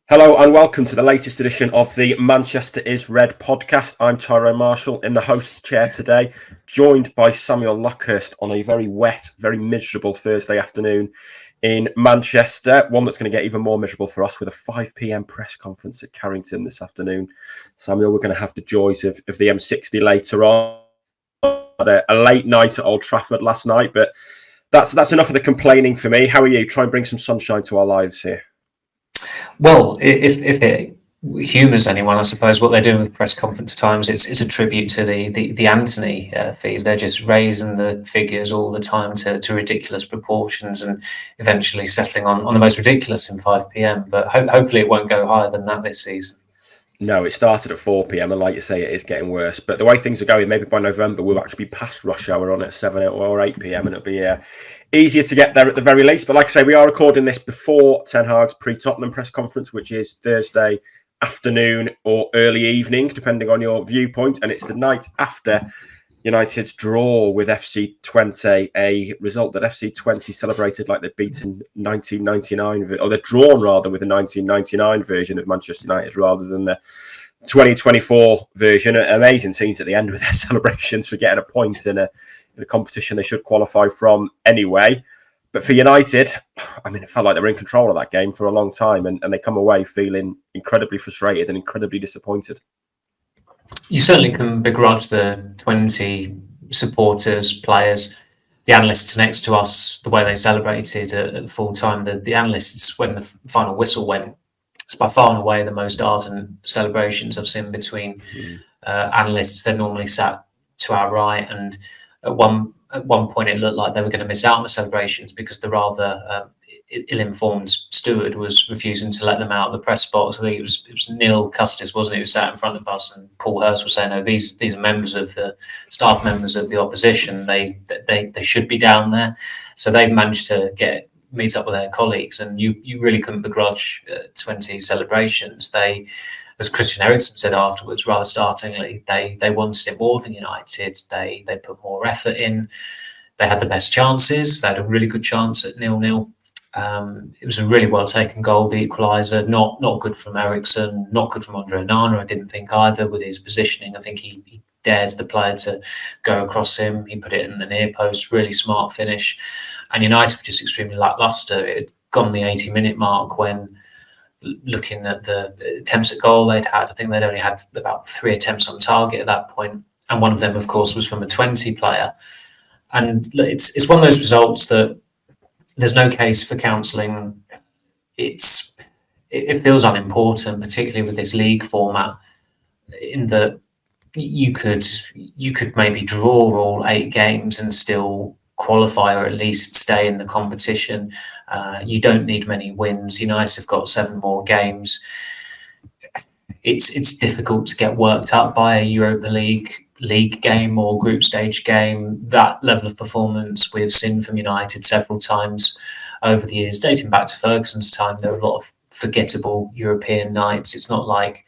Hello and welcome to the latest edition of the Manchester is Red podcast. I'm Tyrone Marshall in the host's chair today, joined by Samuel Luckhurst on a very wet, very miserable Thursday afternoon in Manchester, one that's going to get even more miserable for us with a 5 p.m. press conference at Carrington this afternoon. Samuel, we're going to have the joys of the M60 later on. Had a late night at Old Trafford last night, but that's enough of the complaining for me. How are you? Try and bring some sunshine to our lives here. Well, if it humours anyone, I suppose what they're doing with press conference times it's a tribute to the Anthony fees. They're just raising the figures all the time to ridiculous proportions and eventually settling on the most ridiculous in 5 p.m. But hopefully it won't go higher than that this season. No, it started at 4 p.m. and like you say, it is getting worse. But the way things are going, maybe by November we'll actually be past rush hour on at 7 or 8 p.m. and it'll be easier to get there at the very least. But like I say, we are recording this before Ten Hag's pre-Tottenham press conference, which is Thursday afternoon or early evening, depending on your viewpoint. And it's the night after United's draw with FC Twente, a result that FC Twente celebrated like they'd beaten 1999, or they're drawn rather with the 1999 version of Manchester United rather than the 2024 version. Amazing scenes at the end with their celebrations for getting a point in a competition they should qualify from anyway. But for United, I mean, it felt like they were in control of that game for a long time, and they come away feeling incredibly frustrated and incredibly disappointed. You certainly can begrudge the 20 supporters, players, the analysts next to us, the way they celebrated at full time. The analysts, when the final whistle went, it's by far and away the most ardent celebrations I've seen between analysts. They're normally sat to our right, and at one point it looked like they were going to miss out on the celebrations because the rather ill-informed steward was refusing to let them out of the press box. I think it was Neil Custis, wasn't it, who sat in front of us, and Paul Hurst was saying, "No, these are members of the staff members of the opposition. They should be down there." So they've managed to meet up with their colleagues, and you really couldn't begrudge 20 celebrations. They, as Christian Eriksen said afterwards, rather startlingly, they wanted it more than United. They put more effort in. They had the best chances. They had a really good chance at 0-0. It was a really well taken goal, the equaliser. Not good from Eriksen, not good from Andre Onana, I didn't think either, with his positioning. I think he dared the player to go across him. He put it in the near post, really smart finish. And United were just extremely lacklustre. It had gone the 80-minute mark when, looking at the attempts at goal they'd had, I think they'd only had about 3 attempts on target at that point. And one of them, of course, was from a 20 player. And it's one of those results that there's no case for counselling. It feels unimportant, particularly with this league format, in that you could maybe draw all 8 games and still qualify or at least stay in the competition. You don't need many wins. United have got 7 more games. It's difficult to get worked up by a Europa League game or group stage game. That level of performance we've seen from United several times over the years, dating back to Ferguson's time. There are a lot of forgettable European nights. It's not like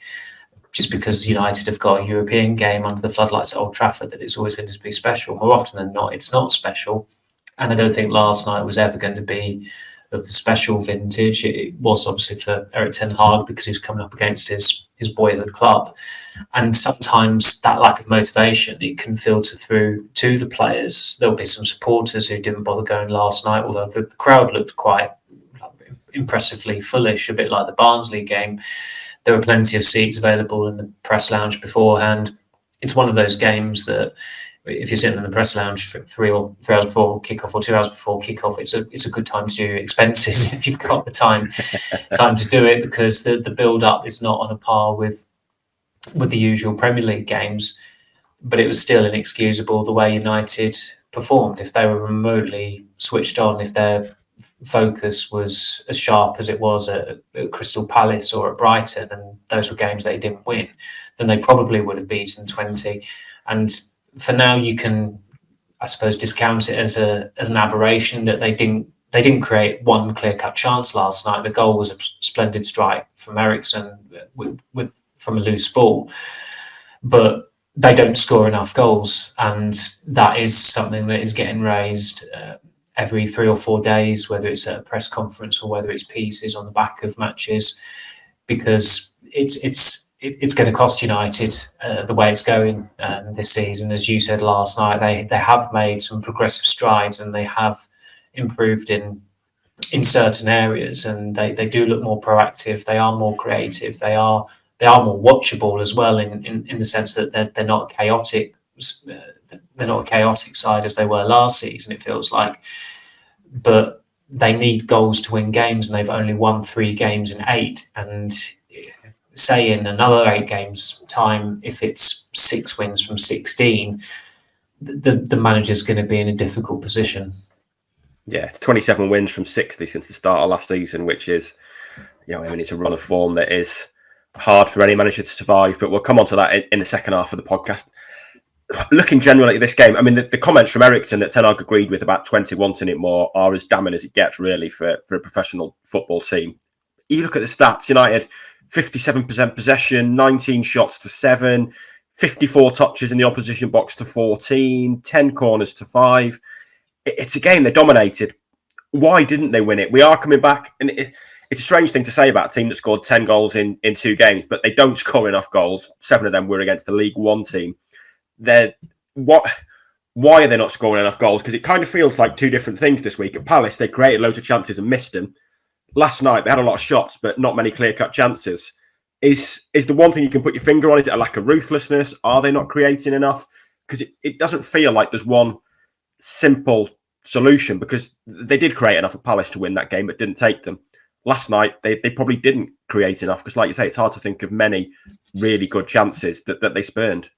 just because United have got a European game under the floodlights at Old Trafford that it's always going to be special. More often than not, it's not special. And I don't think last night was ever going to be of the special vintage. It was obviously for Erik ten Hag because he was coming up against his boyhood club. And sometimes that lack of motivation, it can filter through to the players. There'll be some supporters who didn't bother going last night, although the crowd looked quite impressively fullish, a bit like the Barnsley game. There were plenty of seats available in the press lounge beforehand. It's one of those games that if you're sitting in the press lounge for 3 hours before kickoff or 2 hours before kickoff, it's a good time to do your expenses if you've got the time to do it, because the build up is not on a par with the usual Premier League games. But it was still inexcusable the way United performed. If they were remotely switched on, if their focus was as sharp as it was at Crystal Palace or at Brighton, and those were games they didn't win, then they probably would have beaten 20. And for now, you can, I suppose, discount it as an aberration that they didn't create one clear-cut chance last night. The goal was a splendid strike from Eriksen from a loose ball, but they don't score enough goals, and that is something that is getting raised every 3 or 4 days, whether it's at a press conference or whether it's pieces on the back of matches, because it's going to cost United the way it's going this season. As you said last night, they have made some progressive strides and they have improved in certain areas, and they do look more proactive. They are more creative. They are more watchable as well in the sense that they're not chaotic. They're not a chaotic side as they were last season, it feels like. But they need goals to win games, and they've only won 3 games in 8. And say in another 8 games time, if it's 6 wins from 16, the manager's going to be in a difficult position. Yeah, 27 wins from 60 since the start of last season, which is, it's a run of form that is hard for any manager to survive. But we'll come on to that in the second half of the podcast. Looking generally at this game, I mean, the comments from Eriksen that Ten Hag agreed with about Twente wanting it more are as damning as it gets, really, for a professional football team. You look at the stats, United, 57% possession, 19 shots to 7, 54 touches in the opposition box to 14, 10 corners to 5. It's a game they dominated. Why didn't they win it? We are coming back, and it's a strange thing to say about a team that scored 10 goals in 2 games, but they don't score enough goals. 7 of them were against the League One team. Why are they not scoring enough goals? Because it kind of feels like 2 different things this week. At Palace, they created loads of chances and missed them. Last night, they had a lot of shots, but not many clear-cut chances. Is the one thing you can put your finger on? Is it a lack of ruthlessness? Are they not creating enough? Because it doesn't feel like there's one simple solution, because they did create enough at Palace to win that game, but didn't take them. Last night, they probably didn't create enough, because like you say, it's hard to think of many really good chances that they spurned.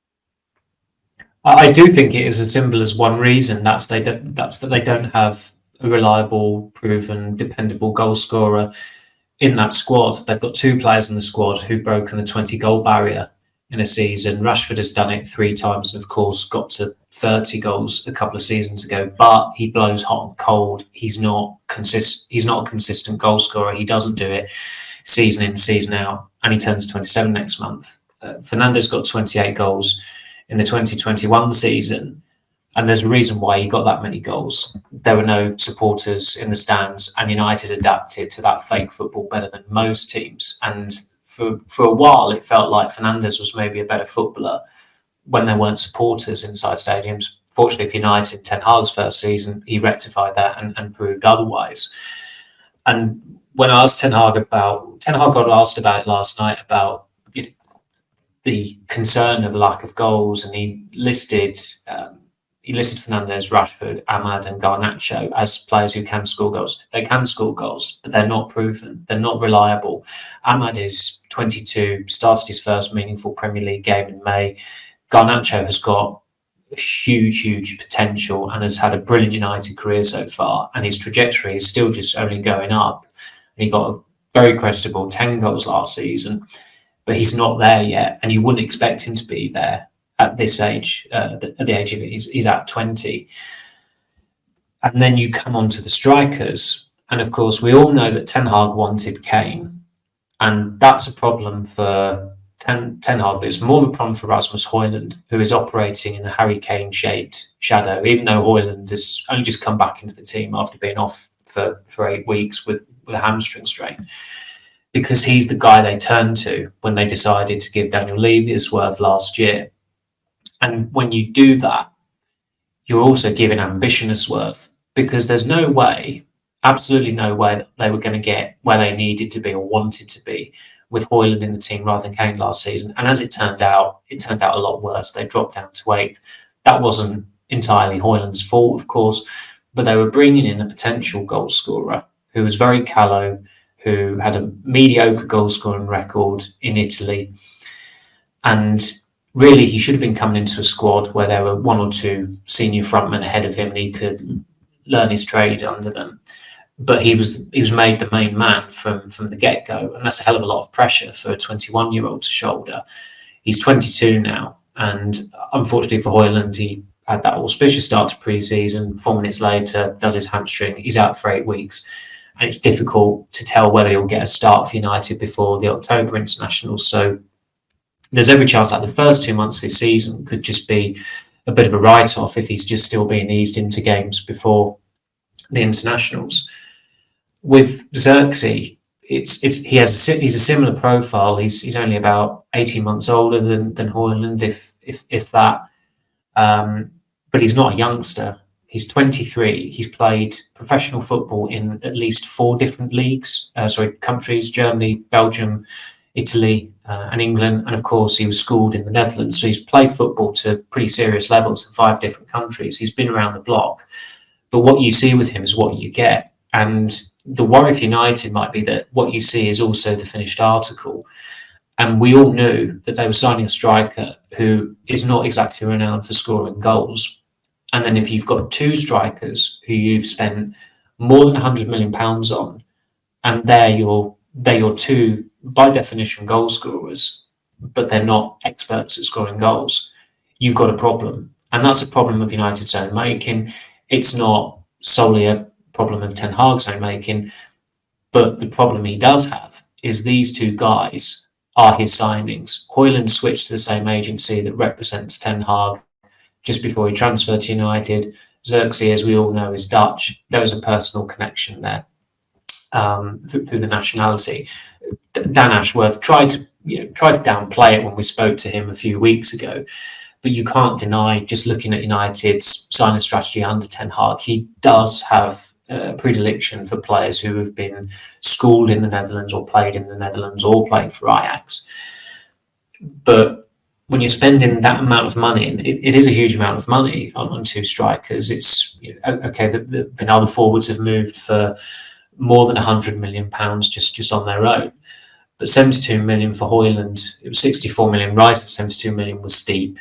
I do think it is as simple as one reason. That's that they don't have a reliable, proven, dependable goal scorer in that squad. They've got 2 players in the squad who've broken the 20-goal barrier in a season. Rashford has done it 3 times and, of course, got to 30 goals a couple of seasons ago. But he blows hot and cold. He's not a consistent goal scorer. He doesn't do it season in, season out, and he turns 27 next month. Fernandes got 28 goals in the 2021 season, and there's a reason why he got that many goals. There were no supporters in the stands, and United adapted to that fake football better than most teams. And for a while, it felt like Fernandes was maybe a better footballer when there weren't supporters inside stadiums. Fortunately for United, Ten Hag's first season, he rectified that and proved otherwise. And when I asked Ten Hag got asked about it last night, about the concern of lack of goals, and he listed Fernandes, Rashford, Ahmad and Garnacho as players who can score goals. They can score goals, but they're not proven. They're not reliable. Ahmad is 22, started his first meaningful Premier League game in May. Garnacho has got huge potential and has had a brilliant United career so far, and his trajectory is still just only going up. And he got a very creditable 10 goals last season, but he's not there yet, and you wouldn't expect him to be there at this age, at the age of he's at 20. And then you come on to the strikers, and of course we all know that Ten Hag wanted Kane, and that's a problem for Ten Hag, but it's more of a problem for Rasmus Højlund, who is operating in a Harry Kane-shaped shadow, even though Højlund has only just come back into the team after being off for 8 weeks with a hamstring strain, because he's the guy they turned to when they decided to give Daniel Levy a swerve last year. And when you do that, you're also giving ambition a swerve, because there's no way, absolutely no way, that they were going to get where they needed to be or wanted to be with Højlund in the team rather than Kane last season. And as it turned out a lot worse. They dropped down to 8th. That wasn't entirely Højlund's fault, of course, but they were bringing in a potential goal scorer who was very callow, who had a mediocre goal scoring record in Italy. And really, he should have been coming into a squad where there were 1 or 2 senior frontmen ahead of him and he could learn his trade under them. But he was made the main man from the get-go, and that's a hell of a lot of pressure for a 21-year-old to shoulder. He's 22 now, and unfortunately for Højlund, he had that auspicious start to pre-season. 4 minutes later, does his hamstring. He's out for 8 weeks, and it's difficult to tell whether he'll get a start for United before the October international. So there's every chance that the first 2 months of his season could just be a bit of a write-off if he's just still being eased into games before the internationals. With Xerxes, he's a similar profile. He's only about 18 months older than Højlund, if that. But he's not a youngster. He's 23. He's played professional football in at least 4 different leagues, countries: Germany, Belgium, Italy, and England. And of course, he was schooled in the Netherlands. So he's played football to pretty serious levels in 5 different countries. He's been around the block. But what you see with him is what you get. And the worry for United might be that what you see is also the finished article. And we all knew that they were signing a striker who is not exactly renowned for scoring goals. And then if you've got 2 strikers who you've spent more than £100 million on, and they're your 2, by definition, goal scorers, but they're not experts at scoring goals, you've got a problem. And that's a problem of United's own making. It's not solely a problem of Ten Hag's own making, but the problem he does have is these 2 guys are his signings. Højlund switched to the same agency that represents Ten Hag just before he transferred to United. Xerxes, as we all know, is Dutch. There was a personal connection there through the nationality. Dan Ashworth tried to downplay it when we spoke to him a few weeks ago, but you can't deny, just looking at United's signing strategy under Ten Hag, he does have a predilection for players who have been schooled in the Netherlands or played in the Netherlands or played for Ajax. But when you're spending that amount of money, and it is a huge amount of money on 2 strikers, it's okay. The other forwards have moved for more than £100 million just on their own, but 72 million for Højlund, it was 64 million. Rising 72 million was steep.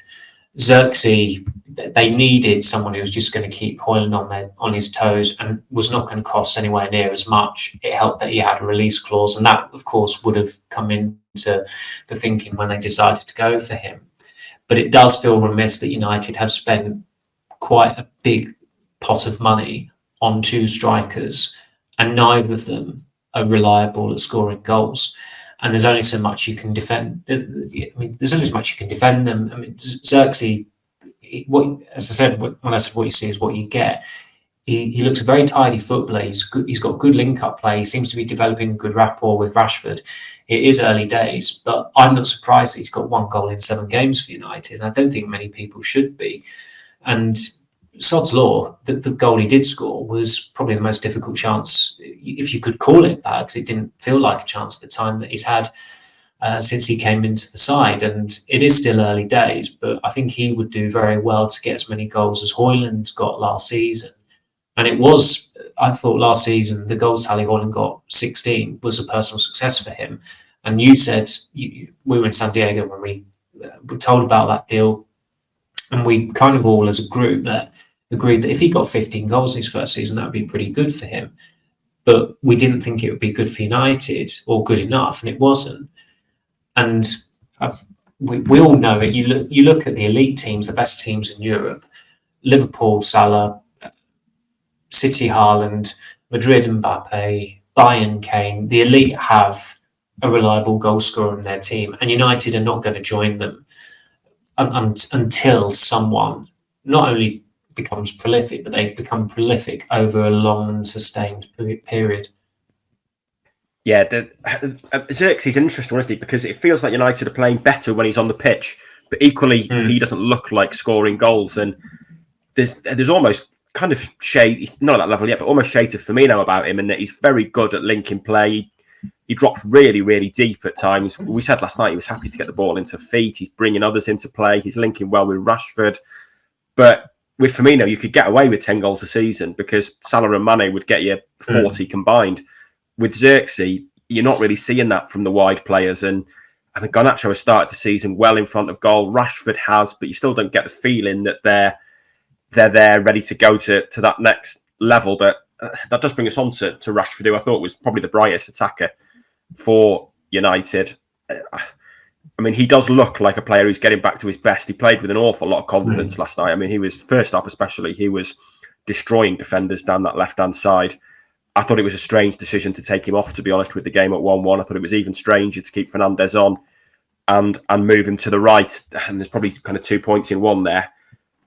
Xerxes, they needed someone who was just going to keep Højlund on his toes and was not going to cost anywhere near as much. It helped that he had a release clause, and that, of course, would have come into the thinking when they decided to go for him. But it does feel remiss that United have spent quite a big pot of money on 2 strikers, and neither of them are reliable at scoring goals. And there's only so much you can defend. There's only so much you can defend them. Xerxes, as I said, when I said what you see is what you get, he looks a very tidy footballer. He's got good link-up play. He seems to be developing a good rapport with Rashford. It is early days, but I'm not surprised that he's got 1 goal in 7 games for United. And I don't think many people should be. And sod's law, the goal he did score was probably the most difficult chance, if you could call it that, because it didn't feel like a chance at the time, that he's had since he came into the side. And it is still early days, but I think he would do very well to get as many goals as Højlund got last season. And it was, I thought last season, the goals tally Højlund got, 16, was a personal success for him. And you said, we were in San Diego when we were told about that deal, and we kind of all as a group that agreed that if he got 15 goals his first season, that would be pretty good for him. But we didn't think it would be good for United or good enough, and it wasn't. And we all know it. You look at the elite teams, the best teams in Europe: Liverpool, Salah, City, Haaland, Madrid, Mbappe, Bayern, Kane. The elite have a reliable goal scorer in their team, and United are not going to join them until someone not only becomes prolific, but they become prolific over a long and sustained period. Yeah, Xerxes is interesting, isn't he? Because it feels like United are playing better when he's on the pitch, but equally he doesn't look like scoring goals. And there's almost kind of shade, he's not at that level yet, but almost shades of Firmino about him, and that he's very good at linking play. He drops really, really deep at times. We said last night he was happy to get the ball into feet. He's bringing others into play. He's linking well with Rashford. But with Firmino, you could get away with 10 goals a season because Salah and Mane would get you 40 combined. With Xerxes, you're not really seeing that from the wide players. And I think Garnacho has started the season well in front of goal. Rashford has, but you still don't get the feeling that they're there ready to go to that next level. But that does bring us on to Rashford, who I thought was probably the brightest attacker for United. I mean, he does look like a player who's getting back to his best. He played with an awful lot of confidence last night. I mean, he was, first half especially, he was destroying defenders down that left-hand side. I thought it was a strange decision to take him off, to be honest, with the game at 1-1. I thought it was even stranger to keep Fernandes on and move him to the right. And there's probably kind of 2 points in one there.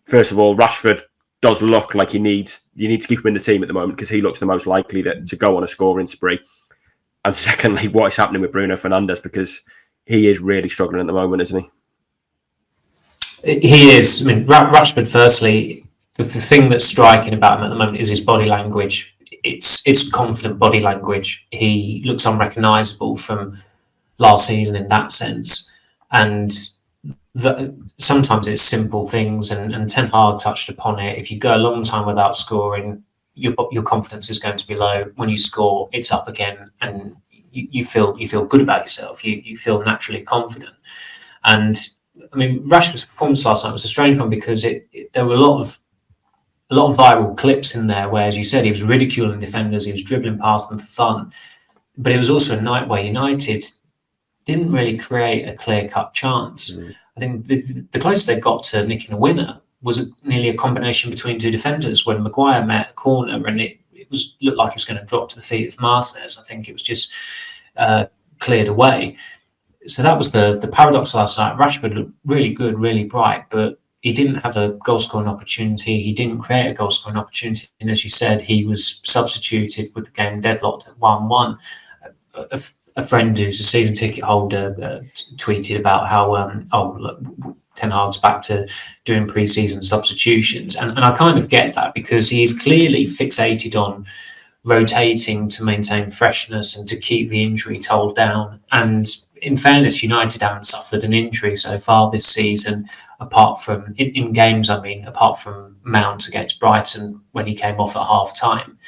First of all, Rashford does look like you need to keep him in the team at the moment because he looks the most likely to go on a scoring spree. And secondly, what is happening with Bruno Fernandes, because he is really struggling at the moment, isn't he? He is. I mean, Rashford, firstly, the thing that's striking about him at the moment is his body language. It's confident body language. He looks unrecognisable from last season in that sense. And sometimes it's simple things, and Ten Hag touched upon it. If you go a long time without scoring, your confidence is going to be low. When you score, it's up again, and you feel good about yourself. You feel naturally confident. And I mean, Rashford's performance last night was a strange one, because there were a lot of viral clips in there where, as you said, he was ridiculing defenders, he was dribbling past them for fun. But it was also a night where United didn't really create a clear-cut chance. I think the closest they got to nicking a winner was nearly a combination between two defenders when Maguire met a corner, and it looked like it was going to drop to the feet of Martinez. I think it was just cleared away. So that was the paradox last night. Rashford looked really good, really bright, but he didn't have a goal-scoring opportunity. He didn't create a goal-scoring opportunity. And as you said, he was substituted with the game deadlocked at 1-1. A friend who's a season ticket holder tweeted about how, look, Ten Hag's back to doing pre-season substitutions. And I kind of get that, because he's clearly fixated on rotating to maintain freshness and to keep the injury toll down. And in fairness, United haven't suffered an injury so far this season, apart from in games, apart from Mount against Brighton when he came off at half-time.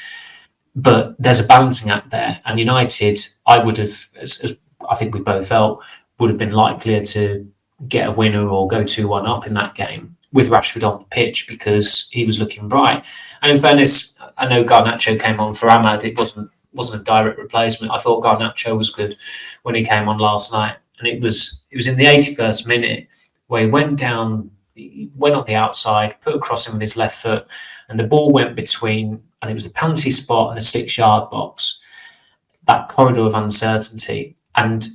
But there's a balancing act there, and United, I would have, as I think we both felt, would have been likelier to get a winner or go 2-1 up in that game with Rashford on the pitch, because he was looking bright. And in fairness, I know Garnacho came on for Ahmad. It wasn't a direct replacement. I thought Garnacho was good when he came on last night, and it was in the 81st minute where he went down, he went on the outside, put a cross in with his left foot, and the ball went between, and it was a penalty spot and the 6-yard box, that corridor of uncertainty. And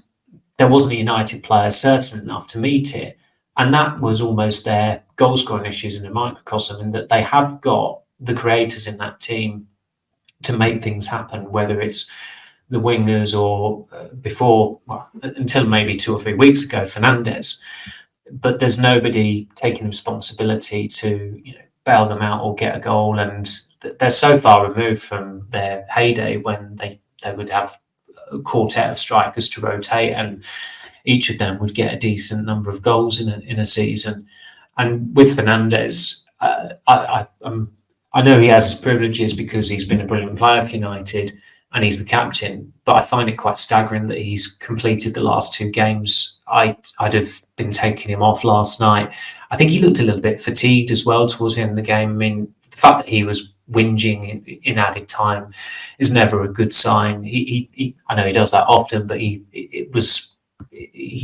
there wasn't a United player certain enough to meet it. And that was almost their goal scoring issues in a microcosm, in that they have got the creators in that team to make things happen, whether it's the wingers or until maybe 2 or 3 weeks ago, Fernandes. But there's nobody taking responsibility to bail them out or get a goal, and they're so far removed from their heyday when they would have a quartet of strikers to rotate, and each of them would get a decent number of goals in a season. And with Fernandes, I know he has his privileges because he's been a brilliant player for United and he's the captain, but I find it quite staggering that he's completed the last 2 games. I'd have been taking him off last night. I think he looked a little bit fatigued as well towards the end of the game. I mean, the fact that he was whinging in added time is never a good sign. He I know he does that often, but he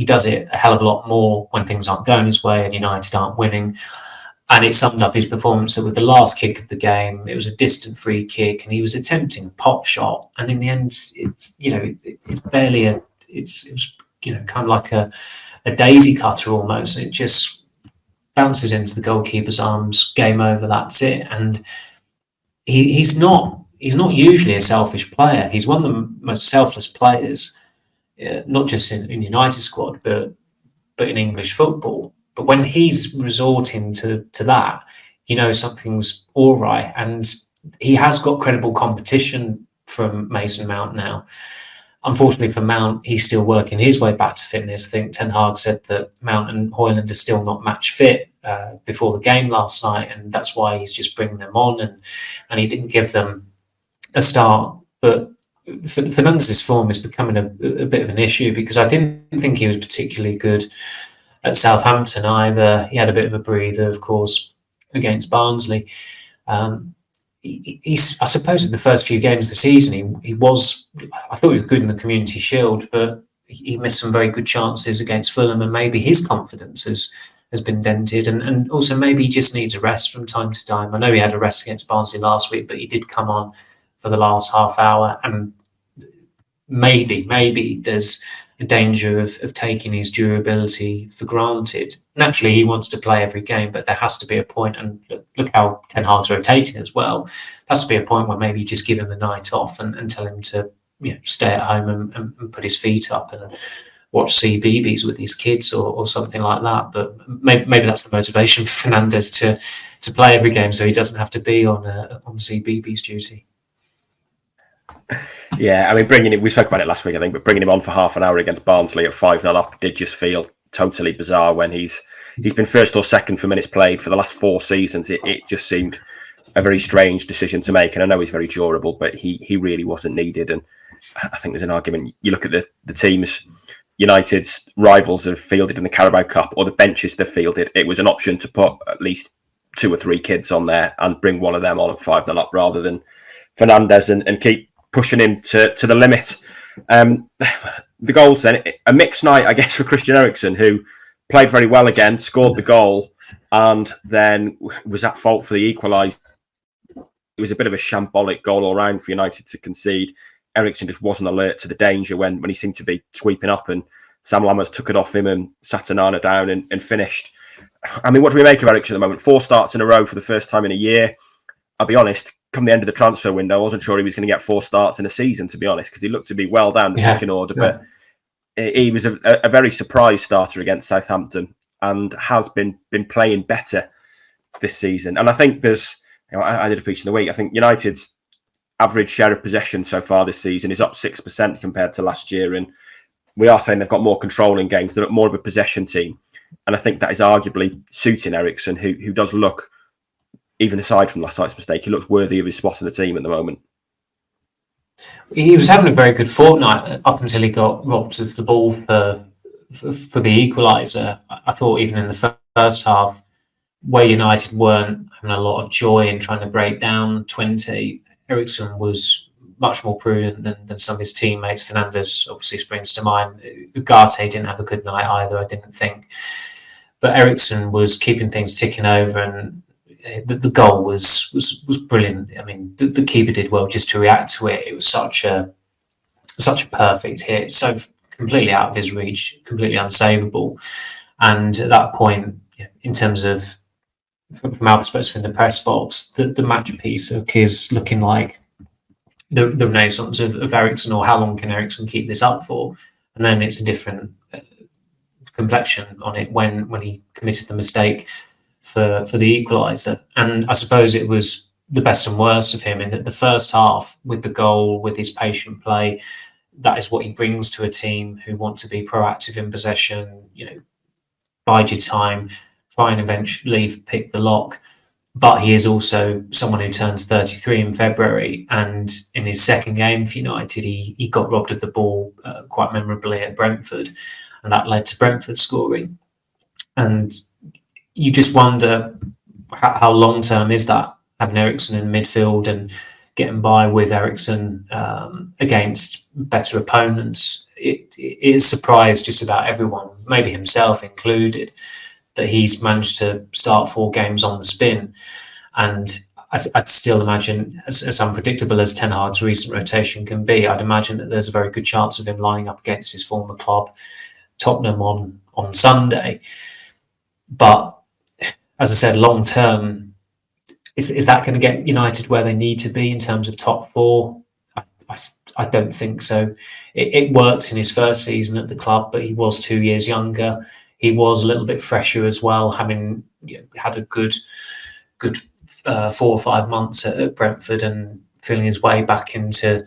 does it a hell of a lot more when things aren't going his way and United aren't winning. And it summed up his performance. So with the last kick of the game, it was a distant free kick, and he was attempting a pop shot, and in the end, it's kind of like a daisy cutter almost. It just bounces into the goalkeeper's arms. Game over. That's it. And he's not usually a selfish player. He's one of the most selfless players, not just in United squad, but in English football. But when he's resorting to that, something's all right. And he has got credible competition from Mason Mount now. Unfortunately for Mount, he's still working his way back to fitness. I think Ten Hag said that Mount and Højlund are still not match fit before the game last night, and that's why he's just bringing them on, and he didn't give them a start. But Fernandes' form is becoming a bit of an issue, because I didn't think he was particularly good at Southampton either. He had a bit of a breather, of course, against Barnsley. I suppose in the first few games of the season, I thought he was good in the Community Shield, but he missed some very good chances against Fulham, and maybe his confidence has been dented, and also maybe he just needs a rest from time to time. I know he had a rest against Barnsley last week, but he did come on for the last half hour, and maybe there's a danger of taking his durability for granted. Naturally, he wants to play every game, but there has to be a point, and look how Ten Hag's rotating as well. There has to be a point where maybe you just give him the night off and tell him to stay at home and put his feet up and watch CBeebies with his kids or something like that. But maybe that's the motivation for Fernandes to play every game, so he doesn't have to be on CBeebies duty. Yeah, I mean, we spoke about it last week, I think, but bringing him on for half an hour against Barnsley at 5-0 up did just feel totally bizarre when he's been first or second for minutes played for the last 4 seasons. It just seemed a very strange decision to make, and I know he's very durable, but he really wasn't needed. And I think there's an argument. You look at the teams United's rivals have fielded in the Carabao Cup, or the benches they've fielded. It was an option to put at least 2 or 3 kids on there and bring one of them on at 5-0 up rather than Fernandes and keep pushing him to the limit. The goals then, a mixed night, I guess, for Christian Eriksen, who played very well again, scored the goal, and then was at fault for the equaliser. It was a bit of a shambolic goal all round for United to concede. Eriksen just wasn't alert to the danger when he seemed to be sweeping up, and Sam Lammers took it off him and sat Onana down and finished. I mean, what do we make of Eriksen at the moment? 4 starts in a row for the first time in a year. I'll be honest, come the end of the transfer window, I wasn't sure he was going to get 4 starts in a season, to be honest, because he looked to be well down the pecking order. But he was a very surprise starter against Southampton and has been playing better this season. And I think I did a piece in the week. I think United's average share of possession so far this season is up 6% compared to last year. And we are saying they've got more control in games. They're more of a possession team. And I think that is arguably suiting Eriksen, who does look, even aside from last night's mistake, he looks worthy of his spot in the team at the moment. He was having a very good fortnight up until he got robbed of the ball for the equaliser. I thought even in the first half, where United weren't having a lot of joy in trying to break down Twente, Eriksen was much more prudent than some of his teammates. Fernandes obviously springs to mind. Ugarte didn't have a good night either, I didn't think. But Eriksen was keeping things ticking over, and the goal was brilliant. I mean, the keeper did well just to react to it. It was such a perfect hit, so completely out of his reach, completely unsavable. And at that point, in terms of, from our perspective in the press box, the match piece is looking like the renaissance of Eriksen, or how long can Eriksen keep this up for? And then it's a different complexion on it when he committed the mistake for the equaliser. And I suppose it was the best and worst of him in that the first half, with the goal, with his patient play, that is what he brings to a team who want to be proactive in possession, bide your time, try and eventually pick the lock. But he is also someone who turns 33 in February, and in his second game for United, he got robbed of the ball quite memorably at Brentford, and that led to Brentford scoring. And you just wonder how long-term is that, having Eriksen in midfield and getting by with Eriksen against better opponents. It surprised just about everyone, maybe himself included, that he's managed to start 4 games on the spin. And I'd still imagine, as unpredictable as Ten Hag's recent rotation can be, I'd imagine that there's a very good chance of him lining up against his former club, Tottenham, on Sunday. But as I said, long term, is that going to get United where they need to be in terms of top 4? I don't think so. It worked in his first season at the club, but he was 2 years younger. He was a little bit fresher as well, having had a good 4 or 5 months at Brentford and feeling his way back into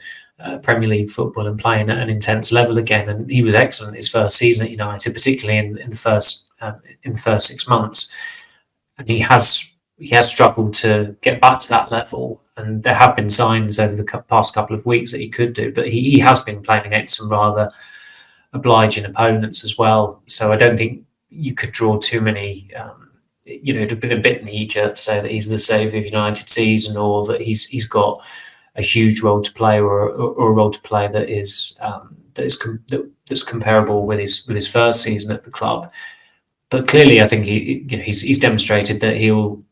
Premier League football and playing at an intense level again. And he was excellent his first season at United, particularly in the first 6 months. And he has struggled to get back to that level. And there have been signs over the past couple of weeks that he could do, but he has been playing against some rather obliging opponents as well. So I don't think you could draw too many, it'd have been a bit knee-jerk to say that he's the saviour of United season, or that he's got a huge role to play, or a role to play that's comparable with his first season at the club. But clearly, I think he's demonstrated that he'll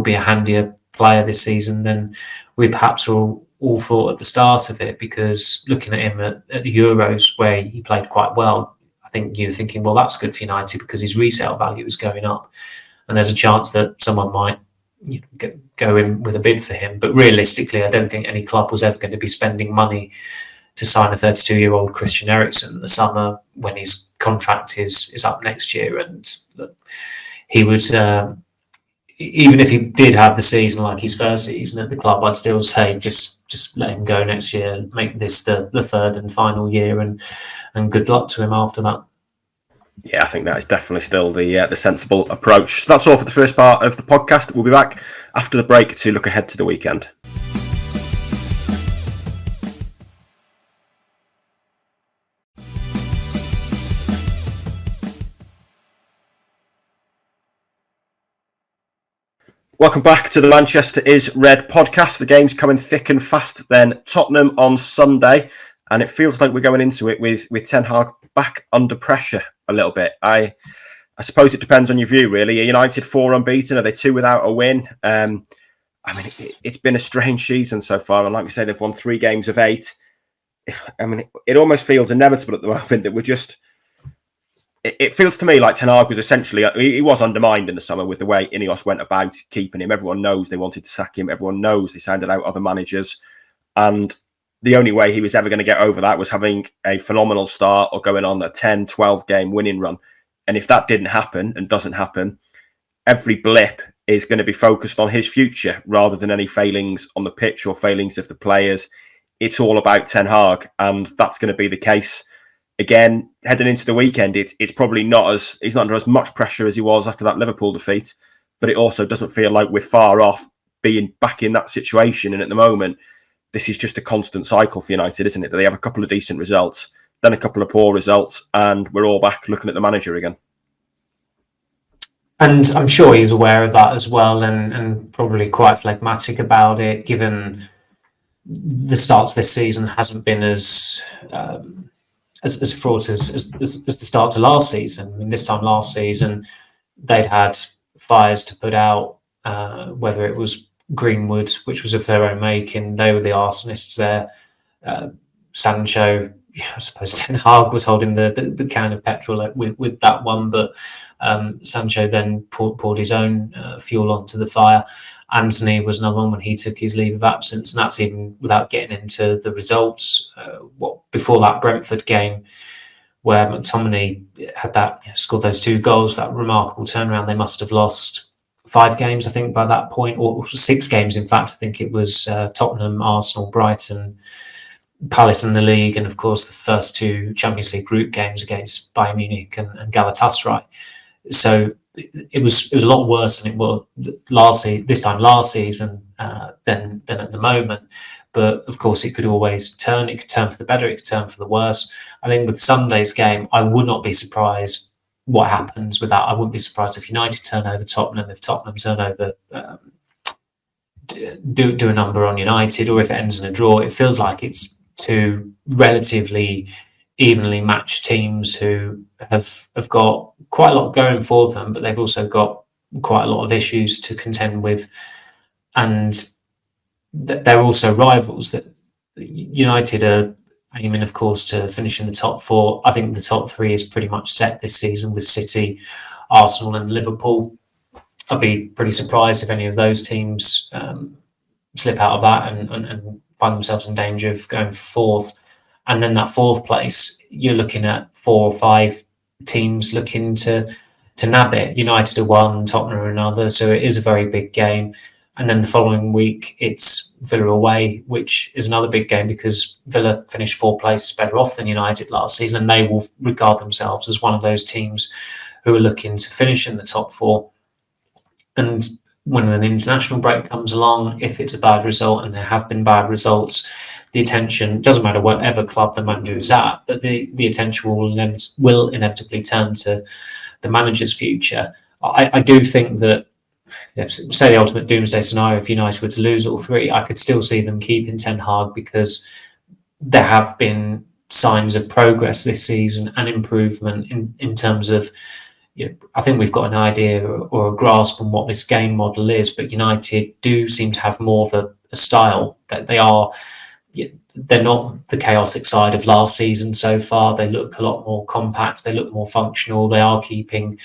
be a handier player this season than we perhaps all thought at the start of it. Because looking at him at the Euros, where he played quite well, I think you're thinking, well, that's good for United because his resale value is going up, and there's a chance that someone might go in with a bid for him. But realistically, I don't think any club was ever going to be spending money to sign a 32-year-old Christian Eriksen in the summer when his contract is up next year. And look, he would, even if he did have the season like his first season at the club, I'd still say just let him go next year, make this the third and final year, and good luck to him after that. Yeah, I think that is definitely still the sensible approach. So that's all for the first part of the podcast. We'll be back after the break to look ahead to the weekend. Welcome back to the Manchester is Red podcast. The game's coming thick and fast then. Tottenham on Sunday, and it feels like we're going into it with Ten Hag back under pressure a little bit. I suppose it depends on your view, really. Are United 4 unbeaten? Are they 2 without a win? I mean, it's been a strange season so far, and like we said, they've won 3 games of 8. I mean, it almost feels inevitable at the moment that we're just... It feels to me like Ten Hag was essentially... He was undermined in the summer with the way Ineos went about keeping him. Everyone knows they wanted to sack him. Everyone knows they sounded out other managers. And the only way he was ever going to get over that was having a phenomenal start or going on a 10, 12 game winning run. And if that didn't happen and doesn't happen, every blip is going to be focused on his future rather than any failings on the pitch or failings of the players. It's all about Ten Hag, and that's going to be the case. Again, heading into the weekend, it's probably he's not under as much pressure as he was after that Liverpool defeat, but it also doesn't feel like we're far off being back in that situation. And at the moment, this is just a constant cycle for United, isn't it? That they have a couple of decent results, then a couple of poor results, and we're all back looking at the manager again. And I'm sure he's aware of that as well, and probably quite phlegmatic about it, given the starts this season hasn't been as fraught as the start to last season. I mean, this time last season, they'd had fires to put out, whether it was Greenwood, which was of their own making. They were the arsonists there. Sancho, I suppose Ten Hag was holding the can of petrol with that one, but Sancho then poured his own fuel onto the fire. Anthony was another one when he took his leave of absence, and that's even without getting into the results. Before that Brentford game, where McTominay had scored those 2 goals, that remarkable turnaround, they must have lost 5 games, I think, by that point, or 6 games, in fact. I think it was Tottenham, Arsenal, Brighton, Palace in the league, and of course the first 2 Champions League group games against Bayern Munich and Galatasaray. So it was a lot worse than it was last season than at the moment. But of course, it could always turn. It could turn for the better. It could turn for the worse. I think with Sunday's game, I would not be surprised what happens with that. I wouldn't be surprised if United turn over Tottenham, if Tottenham turn over do a number on United, or if it ends in a draw. It feels like it's 2 relatively evenly matched teams who have got quite a lot going for them, but they've also got quite a lot of issues to contend with, and they're also rivals. That United are aiming, of course, to finish in the top 4. I think the top 3 is pretty much set this season with City, Arsenal, and Liverpool. I'd be pretty surprised if any of those teams slip out of that and find themselves in danger of going for 4th. And then that 4th place, you're looking at 4 or 5 teams looking to nab it. United are 1, Tottenham are another, so it is a very big game. And then the following week, it's Villa away, which is another big game because Villa finished 4 places better off than United last season, and they will regard themselves as one of those teams who are looking to finish in the top 4. And when an international break comes along, if it's a bad result, and there have been bad results, the attention, doesn't matter whatever club the manager is at, but the attention will inevitably turn to the manager's future. I do think that, say the ultimate doomsday scenario, if United were to lose all 3, I could still see them keeping Ten Hag, because there have been signs of progress this season and improvement in terms of, I think we've got an idea or a grasp on what this game model is, but United do seem to have more of a style that they're not the chaotic side of last season so far. They look a lot more compact. They look more functional. They are keeping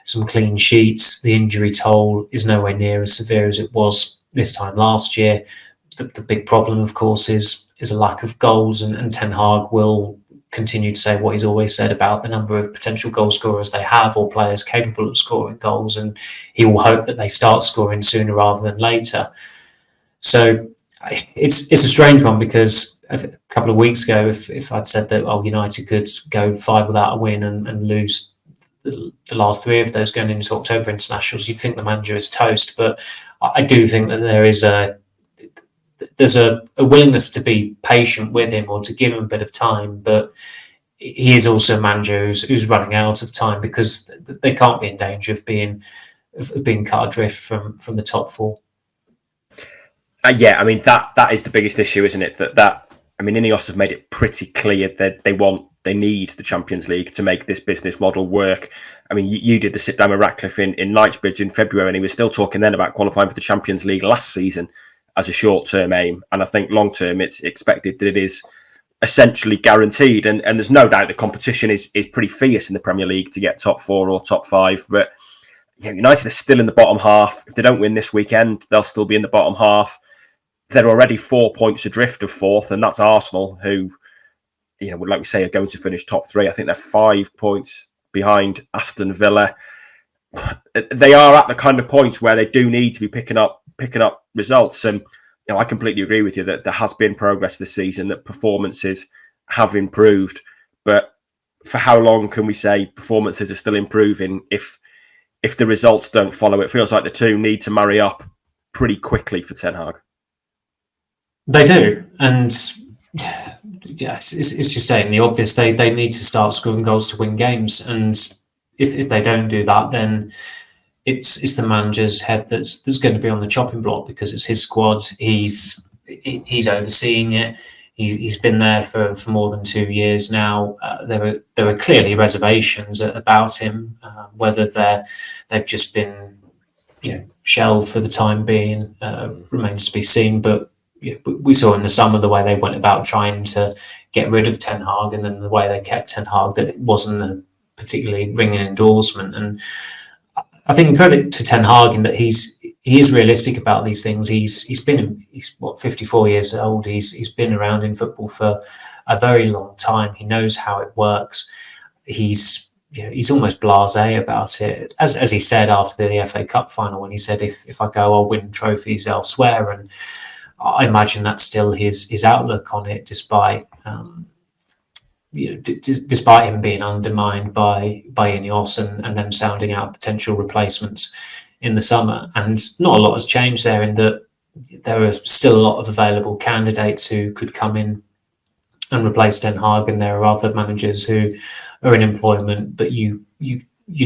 some clean sheets. The injury toll is nowhere near as severe as it was this time last year. The big problem, of course, is is a lack of goals, and Ten Hag will continue to say what he's always said about the number of potential goal scorers they have, or players capable of scoring goals, and he will hope that they start scoring sooner rather than later. So it's a strange one, because a couple of weeks ago, if I'd said that United could go 5 without a win and lose the last 3 of those going into October internationals, you'd think the manager is toast. But I do think that there's a willingness to be patient with him, or to give him a bit of time, but he is also a manager who's running out of time, because they can't be in danger of being cut adrift from the top 4. Yeah, I mean that is the biggest issue, isn't it? That I mean, Ineos have made it pretty clear that they need the Champions League to make this business model work. I mean, you did the sit down with Ratcliffe in Knightsbridge in February, and he was still talking then about qualifying for the Champions League last season as a short-term aim. And I think long-term, it's expected that it is essentially guaranteed. And there's no doubt the competition is pretty fierce in the Premier League to get top 4 or top 5. But United are still in the bottom half. If they don't win this weekend, they'll still be in the bottom half. They're already 4 points adrift of 4th, and that's Arsenal, who, would, like we say, are going to finish top 3. I think they're 5 points behind Aston Villa. They are at the kind of point where they do need to be picking up results. And I completely agree with you that there has been progress this season, that performances have improved. But for how long can we say performances are still improving if the results don't follow? It feels like the two need to marry up pretty quickly for Ten Hag. They do, and yes, it's just stating the obvious. They need to start scoring goals to win games, and if they don't do that, then it's the manager's head that's going to be on the chopping block, because it's his squad. He's overseeing it. He's been there for more than 2 years now. There are clearly reservations about him, whether they've just been shelved for the time being remains to be seen. But we saw in the summer the way they went about trying to get rid of Ten Hag, and then the way they kept Ten Hag, that it wasn't a particularly ringing endorsement. And I think credit to Ten Hag in that he is realistic about these things. He's 54 years old. He's been around in football for a very long time. He knows how it works. He's almost blasé about it, as he said after the FA Cup final, when he said, if I go, I'll win trophies elsewhere. And I imagine that's still his outlook on it, despite despite him being undermined by Ineos and them sounding out potential replacements in the summer. And not a lot has changed there, in that there are still a lot of available candidates who could come in and replace Ten Hag, and there are other managers who are in employment, but you'd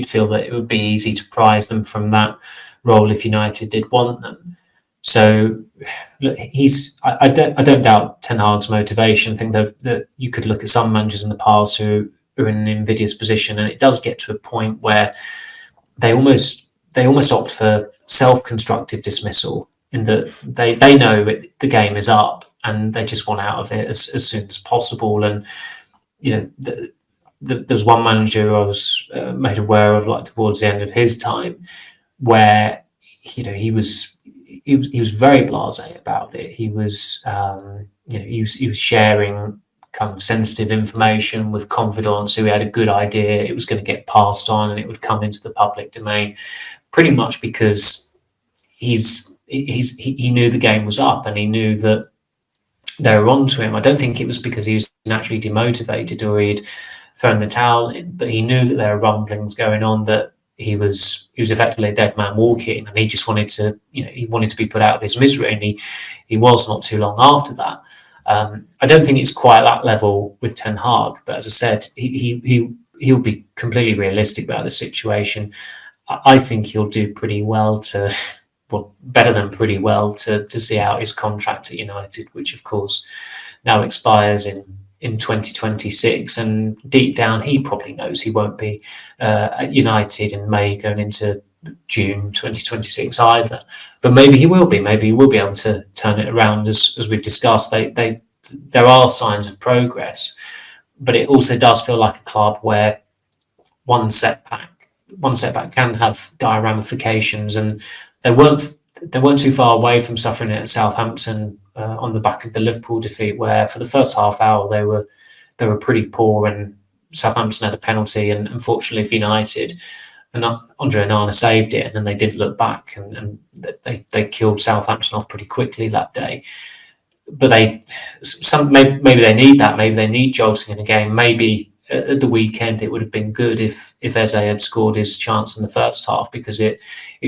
feel that it would be easy to prize them from that role if United did want them. So look, I don't doubt Ten Hag's motivation. I think that you could look at some managers in the past who are in an invidious position, and it does get to a point where they almost opt for self-constructive dismissal, in that they know the game is up and they just want out of it as soon as possible. And there was one manager I was made aware of, like towards the end of his time, where he was very blasé about it. He was sharing kind of sensitive information with confidants who had a good idea it was going to get passed on and it would come into the public domain, pretty much because he knew the game was up, and he knew that they were onto him. I don't think it was because he was naturally demotivated or he'd thrown the towel in, but he knew that there were rumblings going on, that he was effectively a dead man walking, and he just wanted to be put out of his misery, and he was not too long after that. I don't think it's quite that level with Ten Hag, but as I said, he'll be completely realistic about the situation. I think he'll do pretty well better than pretty well to see out his contract at United, which of course now expires in 2026, and deep down he probably knows he won't be at United in May going into June 2026 either. But maybe he will be. Maybe he will be able to turn it around, as we've discussed. There are signs of progress, but it also does feel like a club where one setback can have dire ramifications, and they weren't too far away from suffering it at Southampton on the back of the Liverpool defeat, where for the first half hour they were pretty poor, and Southampton had a penalty, and unfortunately for United, and Andre Onana saved it, and then they didn't look back, and they killed Southampton off pretty quickly that day. But maybe they need that. Maybe they need jolting in a game. Maybe at the weekend it would have been good if Eze had scored his chance in the first half, because it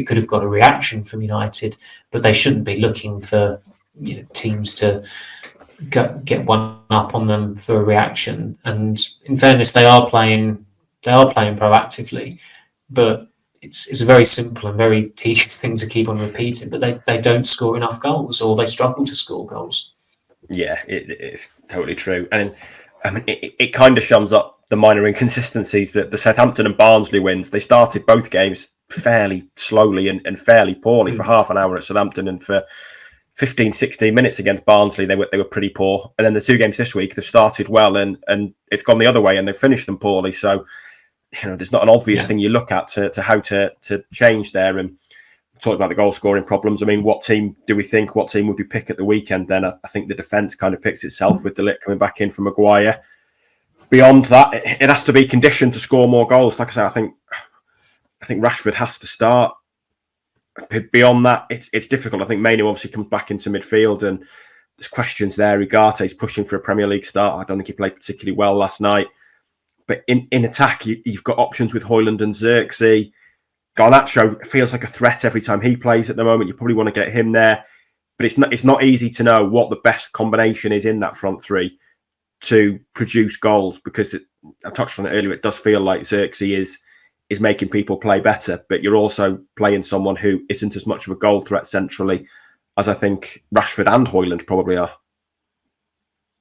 could have got a reaction from United. But they shouldn't be looking for teams to get one up on them for a reaction. And in fairness, they are playing proactively, but it's a very simple and very tedious thing to keep on repeating. But they don't score enough goals, or they struggle to score goals. Yeah, it's totally true. And I mean, it kind of sums up the minor inconsistencies that the Southampton and Barnsley wins. They started both games fairly slowly and fairly poorly for half an hour at Southampton, and for 15, 16 minutes against Barnsley, they were pretty poor. And then the two games this week, they've started well and it's gone the other way, and they've finished them poorly. So, there's not an obvious thing you look at to how to change there. And talk about the goal scoring problems. I mean, what team would we pick at the weekend then? I think the defence kind of picks itself with De Ligt coming back in from Maguire. Beyond that, it has to be conditioned to score more goals. Like I said, I think Rashford has to start. Beyond that, it's difficult. I think Mainu obviously comes back into midfield, and there's questions there. Ugarte's pushing for a Premier League start. I don't think he played particularly well last night. But in attack, you've got options with Højlund and Xerxes. Garnacho feels like a threat every time he plays at the moment. You probably want to get him there, but it's not easy to know what the best combination is in that front three to produce goals, because I touched on it earlier. It does feel like Xerxes is making people play better, but you're also playing someone who isn't as much of a goal threat centrally as I think Rashford and Højlund probably are.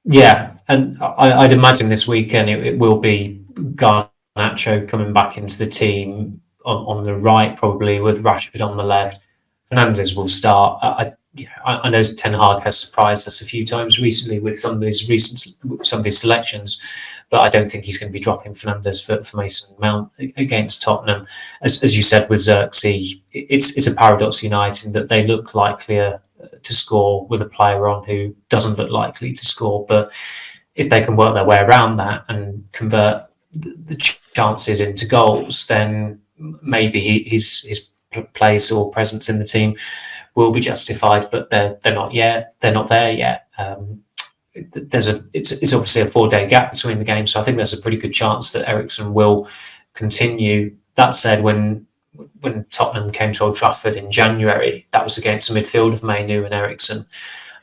Yeah, and I'd imagine this weekend it will be Garnacho coming back into the team on the right, probably with Rashford on the left. Fernandes will start. I know Ten Hag has surprised us a few times recently with some of his selections, but I don't think he's going to be dropping Fernandes for Mason Mount against Tottenham. As you said with Xerxes, it's a paradox for United that they look likelier to score with a player on who doesn't look likely to score. But if they can work their way around that and convert the chances into goals, then maybe his place or presence in the team will be justified. But they're not yet. They're not there yet. It's obviously a 4-day gap between the games, so I think there's a pretty good chance that Eriksen will continue. That said, when Tottenham came to Old Trafford in January, that was against a midfield of Mainu and Eriksen,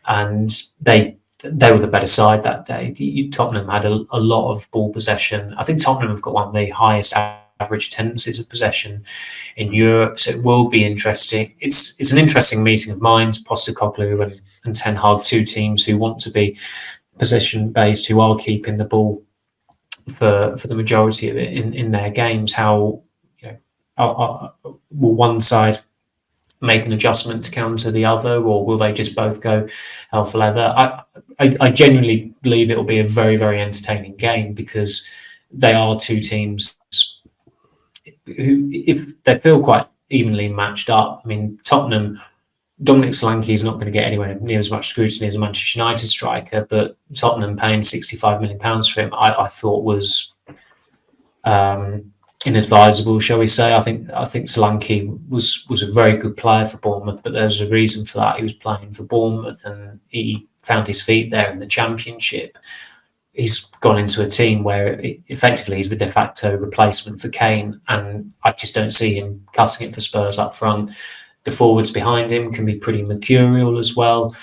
and they were the better side that day. Tottenham had a lot of ball possession. I think Tottenham have got one of the highest average attendances of possession in Europe, so it will be interesting. It's an interesting meeting of minds. Postecoglou and Ten Hag, two teams who want to be possession based, who are keeping the ball for the majority of it in their games. How will one side make an adjustment to counter the other, or will they just both go hell for leather? I genuinely believe it will be a very, very entertaining game, because they are two teams who, if they feel quite evenly matched up. I mean, Tottenham, Dominic Solanke is not going to get anywhere near as much scrutiny as a Manchester United striker, but Tottenham paying £65 million for him, I thought was inadvisable, shall we say. I think Solanke was a very good player for Bournemouth, but there's a reason for that. He was playing for Bournemouth and he found his feet there in the Championship. He's gone into a team where effectively he's the de facto replacement for Kane, and I just don't see him cutting it for Spurs up front. The forwards behind him can be pretty mercurial as well.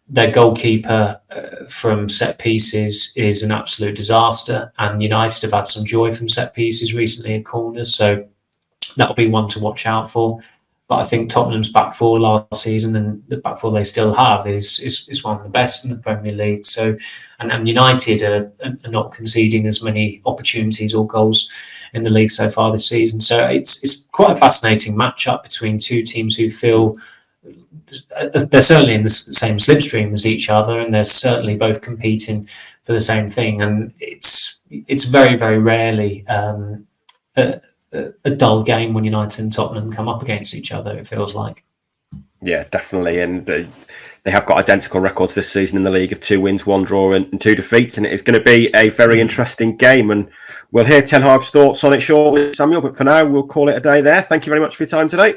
Their goalkeeper from set pieces is an absolute disaster, and United have had some joy from set pieces recently at corners, so that'll be one to watch out for. But I think Tottenham's back four last season, and the back four they still have, is one of the best in the Premier League. So, and United are not conceding as many opportunities or goals in the league so far this season. So it's quite a fascinating matchup between two teams who feel they're certainly in the same slipstream as each other, and they're certainly both competing for the same thing. And it's very, very rarely a dull game when United and Tottenham come up against each other, it feels like. Yeah, definitely. And they have got identical records this season in the league of 2 wins, 1 draw and 2 defeats. And it is going to be a very interesting game. And we'll hear Ten Hag's thoughts on it shortly, Samuel. But for now, we'll call it a day there. Thank you very much for your time today.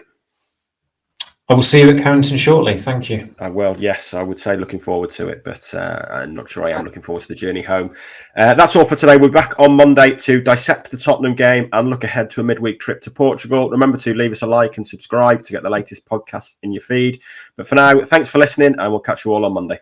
I will see you at Carrington shortly. Thank you. Well, yes, I would say looking forward to it, but I'm not sure I am looking forward to the journey home. That's all for today. We'll be back on Monday to dissect the Tottenham game and look ahead to a midweek trip to Portugal. Remember to leave us a like and subscribe to get the latest podcasts in your feed. But for now, thanks for listening, and we'll catch you all on Monday.